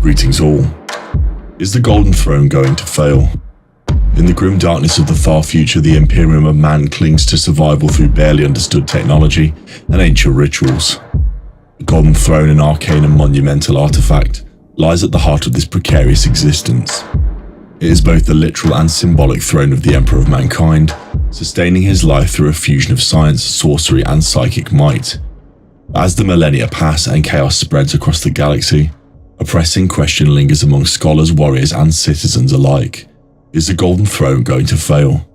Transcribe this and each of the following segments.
Greetings all. Is the Golden Throne going to fail? In the grim darkness of the far future, the Imperium of Man clings to survival through barely understood technology and ancient rituals. The Golden Throne, an arcane and monumental artifact, lies at the heart of this precarious existence. It is both the literal and symbolic throne of the Emperor of Mankind, sustaining his life through a fusion of science, sorcery, and psychic might. As the millennia pass and chaos spreads across the galaxy, a pressing question lingers among scholars, warriors, and citizens alike. Is the Golden Throne going to fail?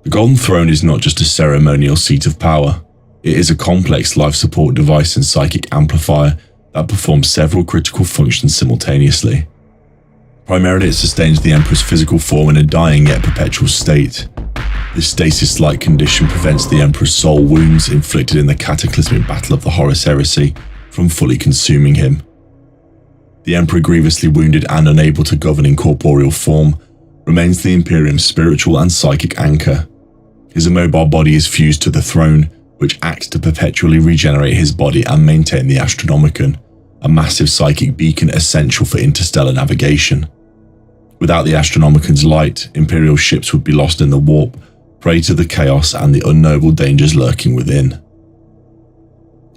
The Golden Throne is not just a ceremonial seat of power. It is a complex life support device and psychic amplifier that performs several critical functions simultaneously. Primarily, it sustains the Emperor's physical form in a dying yet perpetual state. This stasis-like condition prevents the Emperor's soul wounds inflicted in the cataclysmic battle of the Horus Heresy from fully consuming him. The Emperor, grievously wounded and unable to govern in corporeal form, remains the Imperium's spiritual and psychic anchor. His immobile body is fused to the throne, which acts to perpetually regenerate his body and maintain the Astronomicon, a massive psychic beacon essential for interstellar navigation. Without the Astronomicon's light, Imperial ships would be lost in the warp, prey to the chaos and the unknowable dangers lurking within.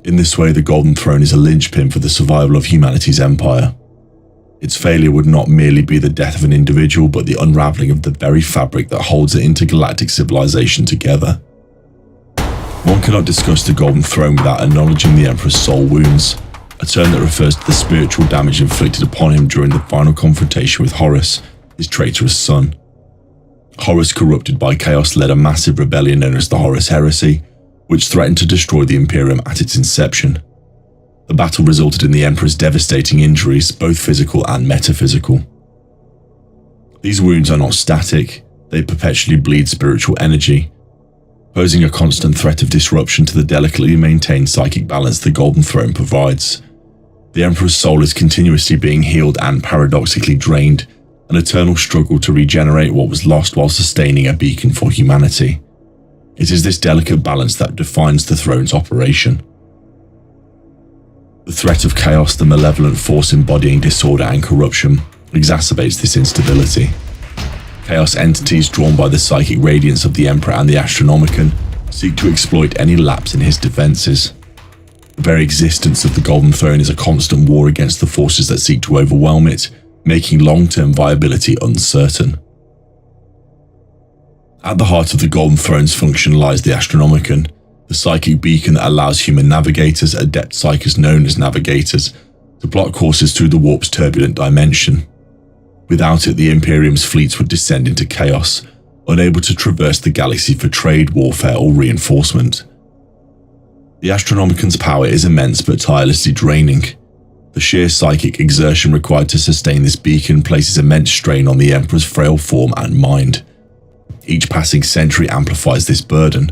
In this way, the Golden Throne is a linchpin for the survival of humanity's empire. Its failure would not merely be the death of an individual, but the unraveling of the very fabric that holds the intergalactic civilization together. One cannot discuss the Golden Throne without acknowledging the Emperor's soul wounds, a term that refers to the spiritual damage inflicted upon him during the final confrontation with Horus, his traitorous son. Horus, corrupted by chaos, led a massive rebellion known as the Horus Heresy, which threatened to destroy the Imperium at its inception. The battle resulted in the Emperor's devastating injuries, both physical and metaphysical. These wounds are not static, they perpetually bleed spiritual energy, posing a constant threat of disruption to the delicately maintained psychic balance the Golden Throne provides. The Emperor's soul is continuously being healed and paradoxically drained, an eternal struggle to regenerate what was lost while sustaining a beacon for humanity. It is this delicate balance that defines the throne's operation. The threat of chaos, the malevolent force embodying disorder and corruption, exacerbates this instability. Chaos entities drawn by the psychic radiance of the Emperor and the Astronomicon seek to exploit any lapse in his defenses. The very existence of the Golden Throne is a constant war against the forces that seek to overwhelm it, making long-term viability uncertain. At the heart of the Golden Throne's function lies the Astronomicon, the psychic beacon that allows human navigators, adept psychers known as navigators, to plot courses through the warp's turbulent dimension. Without it, the Imperium's fleets would descend into chaos, unable to traverse the galaxy for trade, warfare, or reinforcement. The Astronomicon's power is immense but tirelessly draining. The sheer psychic exertion required to sustain this beacon places immense strain on the Emperor's frail form and mind. Each passing century amplifies this burden,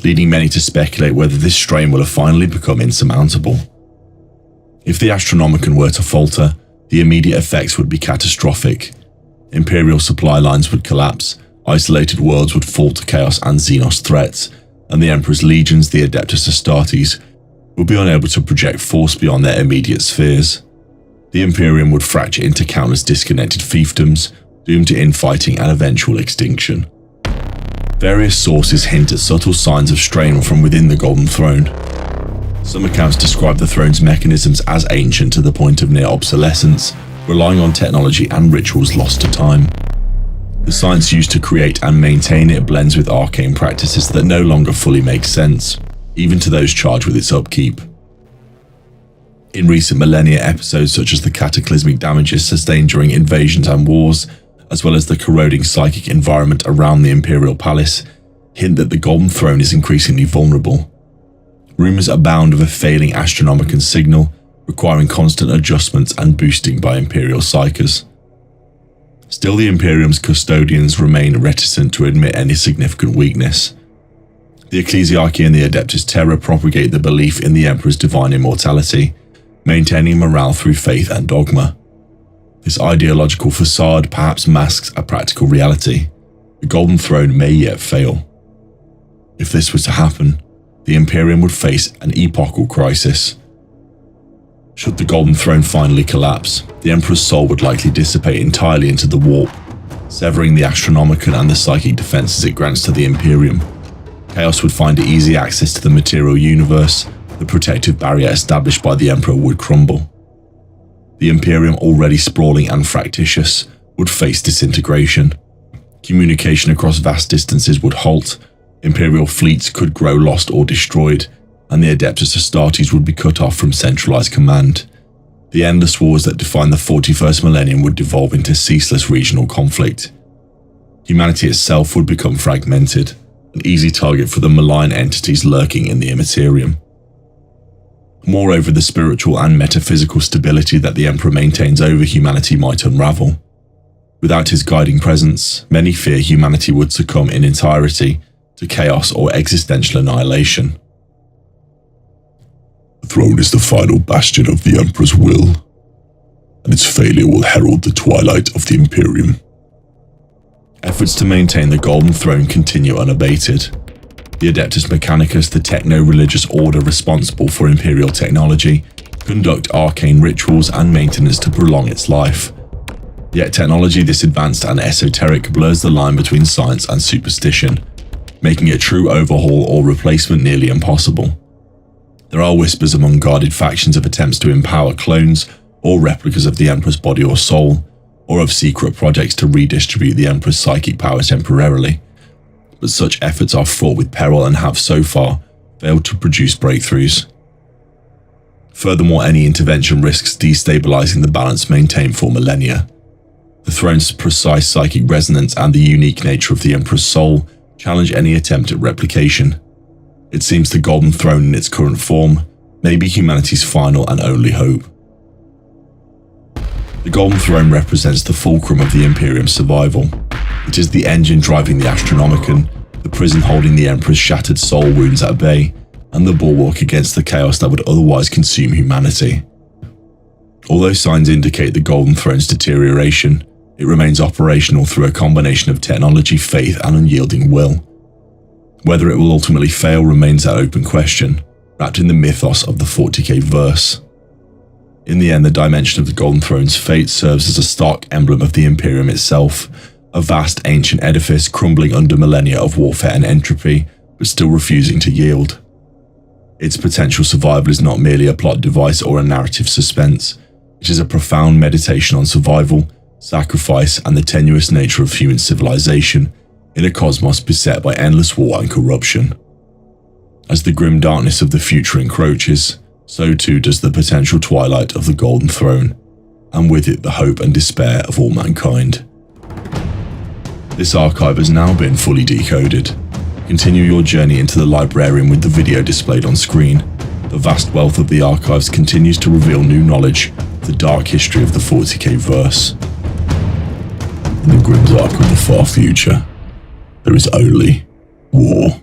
leading many to speculate whether this strain will finally become insurmountable. If the Astronomicon were to falter, the immediate effects would be catastrophic. Imperial supply lines would collapse, isolated worlds would fall to chaos and Xenos threats, and the Emperor's legions, the Adeptus Astartes, would be unable to project force beyond their immediate spheres. The Imperium would fracture into countless disconnected fiefdoms, doomed to infighting and eventual extinction. Various sources hint at subtle signs of strain from within the Golden Throne. Some accounts describe the throne's mechanisms as ancient to the point of near obsolescence, relying on technology and rituals lost to time. The science used to create and maintain it blends with arcane practices that no longer fully make sense, even to those charged with its upkeep. In recent millennia, episodes such as the cataclysmic damages sustained during invasions and wars, as well as the corroding psychic environment around the Imperial Palace, hint that the Golden Throne is increasingly vulnerable. Rumors abound of a failing Astronomicon signal, requiring constant adjustments and boosting by Imperial psychers. Still, the Imperium's custodians remain reticent to admit any significant weakness. The Ecclesiarchy and the Adeptus Terra propagate the belief in the Emperor's divine immortality, maintaining morale through faith and dogma. This ideological facade perhaps masks a practical reality. The Golden Throne may yet fail. If this was to happen, the Imperium would face an epochal crisis. Should the Golden Throne finally collapse, the Emperor's soul would likely dissipate entirely into the warp, severing the astronomical and the psychic defenses it grants to the Imperium. Chaos would find easy access to the material universe, the protective barrier established by the Emperor would crumble. The Imperium, already sprawling and fractious, would face disintegration. Communication across vast distances would halt, Imperial fleets could grow lost or destroyed, and the Adeptus Astartes would be cut off from centralized command. The endless wars that define the 41st millennium would devolve into ceaseless regional conflict. Humanity itself would become fragmented, an easy target for the malign entities lurking in the Immaterium. Moreover, the spiritual and metaphysical stability that the Emperor maintains over humanity might unravel. Without his guiding presence, many fear humanity would succumb in entirety to chaos or existential annihilation. The throne is the final bastion of the Emperor's will, and its failure will herald the twilight of the Imperium. Efforts to maintain the Golden Throne continue unabated. The Adeptus Mechanicus, the techno-religious order responsible for Imperial technology, conduct arcane rituals and maintenance to prolong its life. Yet technology this advanced and esoteric blurs the line between science and superstition, making a true overhaul or replacement nearly impossible. There are whispers among guarded factions of attempts to empower clones or replicas of the Emperor's body or soul, or of secret projects to redistribute the Emperor's psychic power temporarily. But such efforts are fraught with peril and have so far failed to produce breakthroughs. Furthermore, any intervention risks destabilizing the balance maintained for millennia. The throne's precise psychic resonance and the unique nature of the Emperor's soul challenge any attempt at replication. It seems the Golden Throne in its current form may be humanity's final and only hope. The Golden Throne represents the fulcrum of the Imperium's survival. It is the engine driving the Astronomicon, the prison holding the Emperor's shattered soul wounds at bay, and the bulwark against the chaos that would otherwise consume humanity. Although signs indicate the Golden Throne's deterioration, it remains operational through a combination of technology, faith, and unyielding will. Whether it will ultimately fail remains an open question, wrapped in the mythos of the 40K verse. In the end, the dimension of the Golden Throne's fate serves as a stark emblem of the Imperium itself, a vast ancient edifice crumbling under millennia of warfare and entropy, but still refusing to yield. Its potential survival is not merely a plot device or a narrative suspense. It is a profound meditation on survival, sacrifice, and the tenuous nature of human civilization in a cosmos beset by endless war and corruption. As the grim darkness of the future encroaches, so too does the potential twilight of the Golden Throne, and with it the hope and despair of all mankind. This archive has now been fully decoded. Continue your journey into the librarian with the video displayed on screen. The vast wealth of the archives continues to reveal new knowledge of the dark history of the 40K verse. In the grim dark of the far future, there is only war.